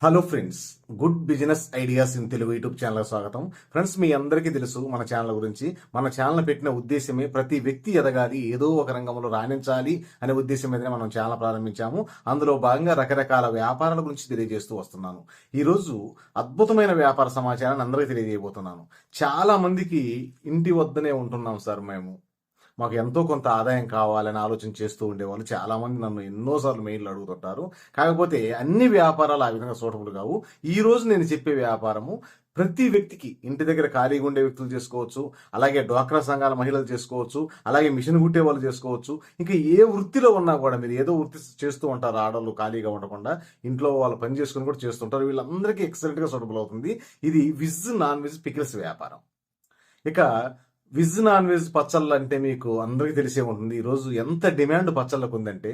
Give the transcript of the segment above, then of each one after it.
Hello friends, good business ideas in Telugu YouTube channel స్వాగతం. Friends, మీ అందరికీ తెలుసు మన ఛానల్ గురించి. మన ఛానల్ పెట్టిన ఉద్దేశమే ప్రతి వ్యక్తి ఎదగాలి, ఏదో ఒక రంగంలో రాణించాలి అనే ఉద్దేశం మీదనే మనం ఛానల్ ప్రారంభించాము. అందులో భాగంగా రకరకాల వ్యాపారాల గురించి తెలియజేస్తూ వస్తున్నాను. ఈరోజు అద్భుతమైన వ్యాపార సమాచారాన్ని అందరికీ తెలియజేయబోతున్నాను. చాలా మందికి ఇంటి వద్దనే ఉంటున్నాం సార్, మాకు ఎంతో కొంత ఆదాయం కావాలని ఆలోచన చేస్తూ ఉండేవాళ్ళు చాలా మంది నన్ను ఎన్నోసార్లు మెయిన్లు అడుగుతుంటారు. కాకపోతే అన్ని వ్యాపారాలు ఆ విధంగా సూటబుల్ కావు. ఈ రోజు నేను చెప్పే వ్యాపారము ప్రతి వ్యక్తికి, ఇంటి దగ్గర ఖాళీగా ఉండే వ్యక్తులు చేసుకోవచ్చు, అలాగే డ్వాక్రా సంఘాల మహిళలు చేసుకోవచ్చు, అలాగే మిషన్ కుట్టే వాళ్ళు చేసుకోవచ్చు. ఇంకా ఏ వృత్తిలో ఉన్నా కూడా, మీరు ఏదో వృత్తి చేస్తూ ఉంటారు, ఆడవాళ్ళు ఖాళీగా ఉండకుండా ఇంట్లో వాళ్ళు పని చేసుకుని కూడా చేస్తుంటారు, వీళ్ళందరికీ ఎక్సలెంట్గా సూటబుల్ అవుతుంది. ఇది వెజ్ నాన్ వెజ్ పికిల్స్ వ్యాపారం. ఇక వెజ్ నాన్ వెజ్ పచ్చళ్ళు అంటే మీకు అందరికీ తెలిసే ఉంటుంది. ఈరోజు ఎంత డిమాండ్ పచ్చళ్ళకు ఉందంటే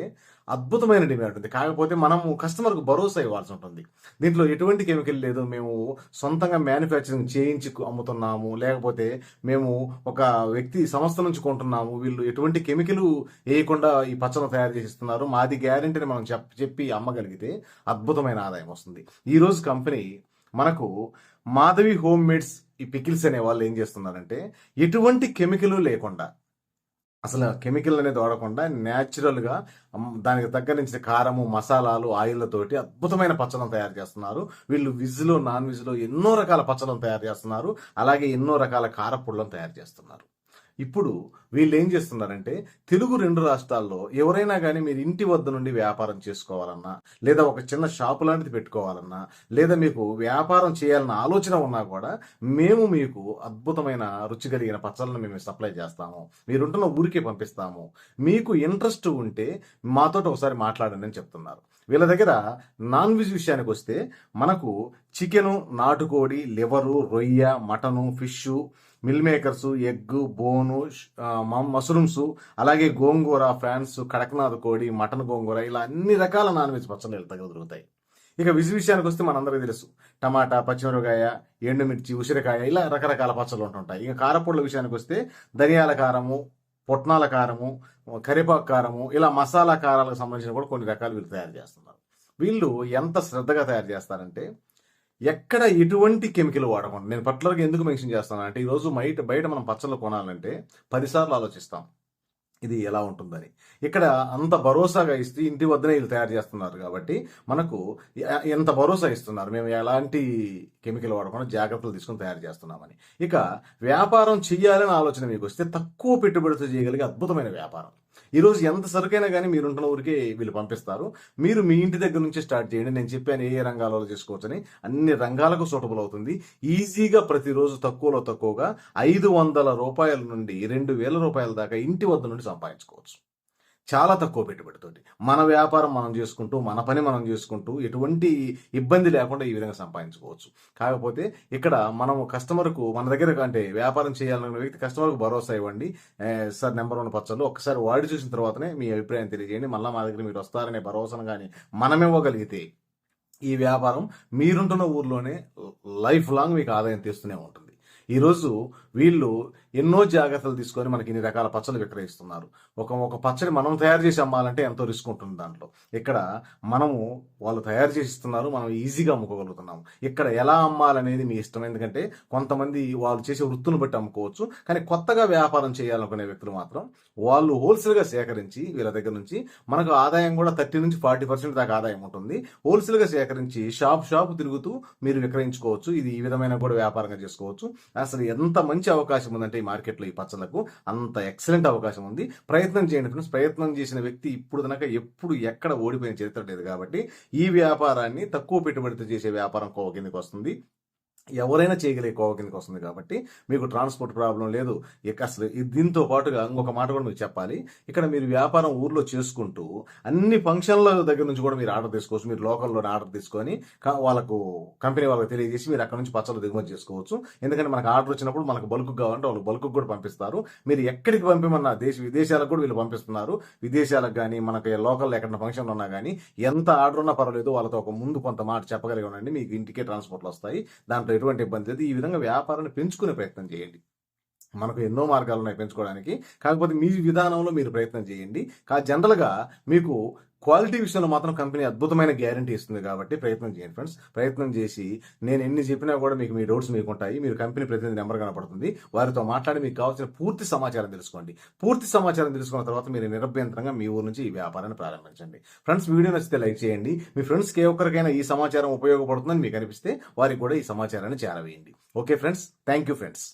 అద్భుతమైన డిమాండ్ ఉంది. కాకపోతే మనము కస్టమర్కు భరోసా ఇవ్వాల్సి ఉంటుంది. దీంట్లో ఎటువంటి కెమికల్ లేదు, మేము సొంతంగా మ్యానుఫ్యాక్చరింగ్ చేయించి అమ్ముతున్నాము, లేకపోతే మేము ఒక వ్యక్తి సంస్థ నుంచి కొంటున్నాము, వీళ్ళు ఎటువంటి కెమికల్ వేయకుండా ఈ పచ్చళ్ళు తయారు చేసిస్తున్నారు, మాది గ్యారెంటీని మనం చెప్పి అమ్మగలిగితే అద్భుతమైన ఆదాయం వస్తుంది. ఈరోజు కంపెనీ మనకు మాధవి హోమ్ మేడ్స్ ఈ పికిల్స్ అనే వాళ్ళు ఏం చేస్తున్నారంటే, ఎటువంటి కెమికల్ లేకుండా, అసలు కెమికల్ అనేది వాడకుండా న్యాచురల్గా దానికి తగ్గరించిన కారము, మసాలాలు, ఆయిల్లతోటి అద్భుతమైన పచ్చళ్ళను తయారు చేస్తున్నారు. వీళ్ళు వెజ్లో నాన్ వెజ్లో ఎన్నో రకాల పచ్చళ్ళను తయారు చేస్తున్నారు, అలాగే ఎన్నో రకాల కారపొడులను తయారు చేస్తున్నారు. ఇప్పుడు వీళ్ళు ఏం చేస్తున్నారంటే, తెలుగు 2 రాష్ట్రాల్లో ఎవరైనా కానీ మీరు ఇంటి వద్ద నుండి వ్యాపారం చేసుకోవాలన్నా, లేదా ఒక చిన్న షాపు లాంటిది పెట్టుకోవాలన్నా, లేదా మీకు వ్యాపారం చేయాలన్న ఆలోచన ఉన్నా కూడా మేము మీకు అద్భుతమైన రుచి కలిగిన పచ్చళ్ళను మేము సప్లై చేస్తాము, మీరుంటున్న ఊరికే పంపిస్తాము, మీకు ఇంట్రెస్ట్ ఉంటే మాతో ఒకసారి మాట్లాడండి అని చెప్తున్నారు. వీళ్ళ దగ్గర నాన్ వెజ్ విషయానికి వస్తే మనకు చికెను, నాటుకోడి, లివరు, రొయ్య, mutton, fish, mill makers, egg, బోను, మష్రూమ్స్, అలాగే గోంగూర, ఫ్రాన్స్, కడక్నాథ్ కోడి, మటన్ గోంగూర, ఇలా అన్ని రకాల నాన్ వెజ్ పచ్చళ్ళు వీళ్ళ దగ్గర దొరుకుతాయి. ఇక వెజ్ విషయానికి వస్తే మనందరికీ తెలుసు, టమాటా, పచ్చిమిరపకాయ, ఎండుమిర్చి, ఉసిరికాయ, ఇలా రకరకాల పచ్చళ్ళు ఉంటుంటాయి. ఇక కారపొడుల విషయానికి వస్తే ధనియాల కారము, పొట్నాల కారము, కరివేపాకు కారము, ఇలా మసాలా కారాలకు సంబంధించిన కూడా కొన్ని రకాలు వీళ్ళు తయారు చేస్తున్నారు. వీళ్ళు ఎంత శ్రద్ధగా తయారు చేస్తారంటే, ఎక్కడ ఎటువంటి కెమికల్ వాడకుండా, నేను పర్టికులర్గా ఎందుకు మెన్షన్ చేస్తాను అంటే, ఈరోజు బయట మనం పచ్చళ్ళు కొనాలంటే 10 సార్లు ఆలోచిస్తాం ఇది ఎలా ఉంటుందని. ఇక్కడ అంత భరోసాగా ఇస్తూ ఇంటి వద్దనే వీళ్ళు తయారు చేస్తున్నారు కాబట్టి మనకు ఎంత భరోసా ఇస్తున్నారు, మేము ఎలాంటి కెమికల్ వాడకుండా జాగ్రత్తలు తీసుకుని తయారు చేస్తున్నామని. ఇక వ్యాపారం చెయ్యాలని ఆలోచన మీకు వస్తే తక్కువ పెట్టుబడితో చేయగలిగే అద్భుతమైన వ్యాపారం. ఈరోజు ఎంత సరుకైనా కానీ మీరుంటున్న ఊరికే వీళ్ళు పంపిస్తారు. మీరు మీ ఇంటి దగ్గర నుంచి స్టార్ట్ చేయండి. నేను చెప్పాను ఏ రంగాలలో చేసుకోవచ్చని, అన్ని రంగాలకు సూటబుల్ అవుతుంది. ఈజీగా ప్రతిరోజు తక్కువగా 500 రూపాయల నుండి 2000 రూపాయల దాకా ఇంటి వద్ద నుండి సంపాదించుకోవచ్చు. చాలా తక్కువ పెట్టుబడితోటి మన వ్యాపారం మనం చేసుకుంటూ, మన పని మనం చేసుకుంటూ, ఎటువంటి ఇబ్బంది లేకుండా ఈ విధంగా సంపాదించుకోవచ్చు. కాకపోతే ఇక్కడ మనం కస్టమర్కు, మన దగ్గర అంటే వ్యాపారం చేయాలన్న వ్యక్తి కస్టమర్కు భరోసా ఇవ్వండి. సార్, నెంబర్ 1 పచ్చళ్ళు ఒక్కసారి వాడి చూసిన తర్వాతనే మీ అభిప్రాయం తెలియజేయండి, మళ్ళీ మా దగ్గర మీరు వస్తారనే భరోసాను కానీ మనం ఇవ్వగలిగితే ఈ వ్యాపారం మీరుంటున్న ఊర్లోనే లైఫ్ లాంగ్ మీకు ఆదాయం తీస్తూనే ఉంటుంది. ఈరోజు వీళ్ళు ఎన్నో జాగ్రత్తలు తీసుకొని మనకి ఇన్ని రకాల పచ్చళ్ళు విక్రయిస్తున్నారు. ఒక పచ్చడి మనం తయారు చేసి అమ్మాలంటే ఎంతో రిస్క్ ఉంటుంది దాంట్లో. ఇక్కడ వాళ్ళు తయారు చేసి ఇస్తున్నారు, మనం ఈజీగా అమ్ముకోగలుగుతున్నాము. ఇక్కడ ఎలా అమ్మాలనేది మీ ఇష్టం. ఎందుకంటే కొంతమంది వాళ్ళు చేసే వృత్తులను బట్టి అమ్ముకోవచ్చు, కానీ కొత్తగా వ్యాపారం చేయాలనుకునే వ్యక్తులు మాత్రం వాళ్ళు హోల్సేల్గా సేకరించి వీళ్ళ దగ్గర నుంచి మనకు ఆదాయం కూడా 30 నుంచి 40% దాకా ఆదాయం ఉంటుంది. హోల్సేల్గా సేకరించి షాపు తిరుగుతూ మీరు విక్రయించుకోవచ్చు. ఇది ఈ విధమైన కూడా వ్యాపారంగా చేసుకోవచ్చు. అసలు ఎంత మంచి అవకాశం ఉందంటే ఈ మార్కెట్లో ఈ పచ్చళ్ళకు అంత ఎక్సలెంట్ అవకాశం ఉంది. ప్రయత్నం చేయండి ఫ్రెండ్స్. ప్రయత్నం చేసిన వ్యక్తి ఇప్పుడు కనుక ఎప్పుడు ఎక్కడ ఓడిపోయిన చరిత్ర లేదు. కాబట్టి ఈ వ్యాపారాన్ని తక్కువ పెట్టుబడితో చేసే వ్యాపారం కోవ కిందకి వస్తుంది, ఎవరైనా చేయగలిగే కోవ కిందకి వస్తుంది. కాబట్టి మీకు ట్రాన్స్పోర్ట్ ప్రాబ్లం లేదు. ఇక అసలు దీంతో పాటుగా ఇంకొక మాట కూడా మీకు చెప్పాలి. ఇక్కడ మీరు వ్యాపారం ఊర్లో చేసుకుంటూ అన్ని ఫంక్షన్ల దగ్గర నుంచి కూడా మీరు ఆర్డర్ తీసుకోవచ్చు. మీరు లోకల్లోనే ఆర్డర్ తీసుకొని వాళ్ళకు కంపెనీ వాళ్ళకి తెలియజేసి మీరు అక్కడ నుంచి పచ్చళ్ళు దిగుమతి చేసుకోవచ్చు. ఎందుకంటే మనకు ఆర్డర్ వచ్చినప్పుడు మనకు బల్క్ కావాలంటే వాళ్ళు బల్క్ కూడా పంపిస్తారు. మీరు ఎక్కడికి పంపిమన్నా విదేశాలకు కూడా వీళ్ళు పంపిస్తున్నారు. విదేశాలకు కానీ మనకి లోకల్లో ఎక్కడ ఫంక్షన్లు ఉన్నా కానీ ఎంత ఆర్డర్ ఉన్నా పర్వాలేదు, వాళ్ళతో ఒక ముందు కొంత మాట చెప్పగలిగి ఉండండి, మీకు ఇంటికే ట్రాన్స్పోర్ట్లు వస్తాయి. దాంట్లో ఎటువంటి ఇబ్బంది లేదు. ఈ విధంగా వ్యాపారాన్ని పెంచుకునే ప్రయత్నం చేయండి. మనకు ఎన్నో మార్గాలు ఉన్నాయి పెంచుకోవడానికి. కాకపోతే మీ విధానంలో మీరు ప్రయత్నం చేయండి. జనరల్గా మీకు క్వాలిటీ విషయంలో మాత్రం కంపెనీ అద్భుతమైన గ్యారంటీ ఇస్తుంది కాబట్టి ప్రయత్నం చేయండి ఫ్రెండ్స్. ప్రయత్నం చేసి నేను ఎన్ని చెప్పినా కూడా మీకు మీ డౌట్స్ మీకు ఉంటాయి. మీరు కంపెనీ ప్రతినిధి నెంబర్ కనపడుతుంది, వారితో మాట్లాడి మీకు కావాల్సిన పూర్తి సమాచారం తెలుసుకోండి. పూర్తి సమాచారం తెలుసుకున్న తర్వాత మీరు నిరభ్యంతరంగా మీ ఊరు నుంచి ఈ వ్యాపారాన్ని ప్రారంభించండి. ఫ్రెండ్స్, వీడియో నచ్చితే లైక్ చేయండి. మీ ఫ్రెండ్స్కి ఏ ఒక్కరికైనా ఈ సమాచారం ఉపయోగపడుతుందని మీకు అనిపిస్తే వారికి కూడా ఈ సమాచారాన్ని చేరవేయండి. Okay friends, thank you friends.